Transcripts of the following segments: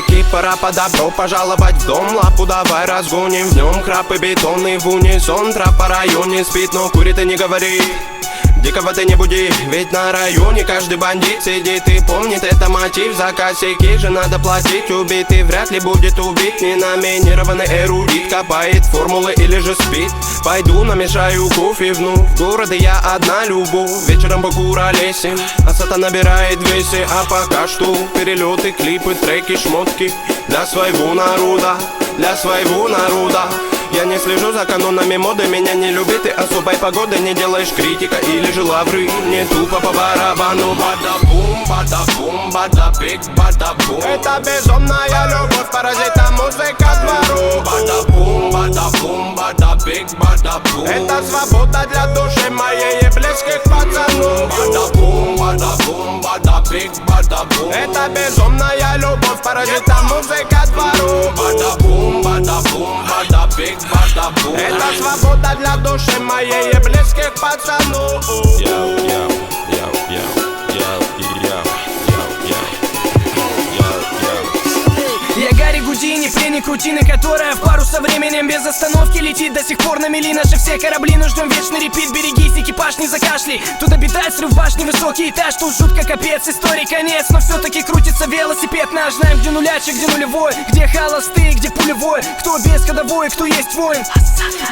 Таки пора по добро пожаловать в дом. Лапу давай разгоним, в нем храп и бетонный в унисон. Трап по районе спит, но курит и не говорит. Дикого ты не буди, ведь на районе каждый бандит сидит и помнит это мотив. За косяки же надо платить, убитый вряд ли будет убит. Ненаминированный эрудит копает формулы или же спит. Пойду намешаю кофе вновь, в городе я одна любовь. Вечером покуролесим, а сата набирает весе. А пока что перелеты, клипы, треки, шмотки для своего народа, для своего народа. Я не слежу за канонами моды, меня не любит и особой погоды. Не делаешь критика или же лавры, не тупо по барабану. Бада-бум, бада-бум, бада-бик, бада-бум. Это безумная любовь, паразита, музыка двору. Бада-бум, бада-бум, бада-бик, бада-бум. Это свобода для души моей и близких пацанов. Бада-бум, бада-бум, бада-бик, бада-бум. Это безумная любовь, паразита, музыка двору. Бада-бум, бада-бум, бада-бик. Это свобода для души моей и близких пацанов. Я Гарри Гудини, пленник рутины, которая в пару со временем без остановки летит. До сих пор на мели наши все корабли, но ждем вечный репит. Берегись, экипаж не закашляй, тут обитает срыв башни, высокий этаж. Тут жутко капец, истории конец, но все-таки крутится велосипед наш. Знаем, где нулячек, где нулевой, где холостые, где пулевой. Кто без ходовой, кто есть воин,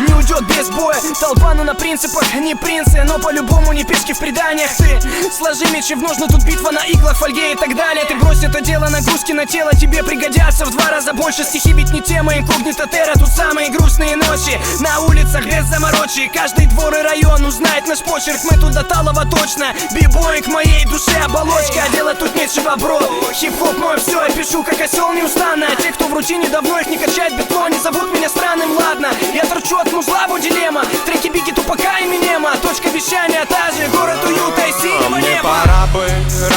не уйдет без боя. Толпа, ну на принципах, не принцы, но по-любому не пешки в преданиях. Ты сложи мечи в ножны, тут битва на иглах, фольге и так далее. Ты брось это дело, нагрузки на тело тебе пригодятся в 2 раза больше. Стихи бить не тема, инкогнито терра. Тут самые грустные ночи на улицах без заморочи. Каждый двор и район узнает наш почерк. Мы тут до талого точно. Бибоинг моей душе оболочка, а делать тут нечего, бро. Хип-хоп мой все, я пишу как осел неустанно. А те, кто в рутине давно их не качает бетон, не зовут меня странным, ладно. Я торчу от музла, дилемма. Треки Бигги, Тупака и Минема. Точка вещания та же, город уюта и синего мне неба. пора бы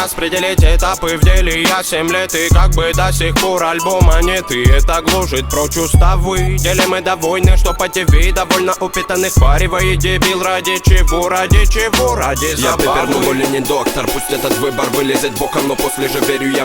распределить этапы в деле. Я 7 лет и как бы до сих пор альбома нет. И это глушит прочь уставы. Делим мы довольны, что по ТВ довольно упитанных паривает дебил. Ради чего, ради чего, ради забавы. Я приверну, более не доктор. Пусть этот выбор вылезет боком, но после же верю я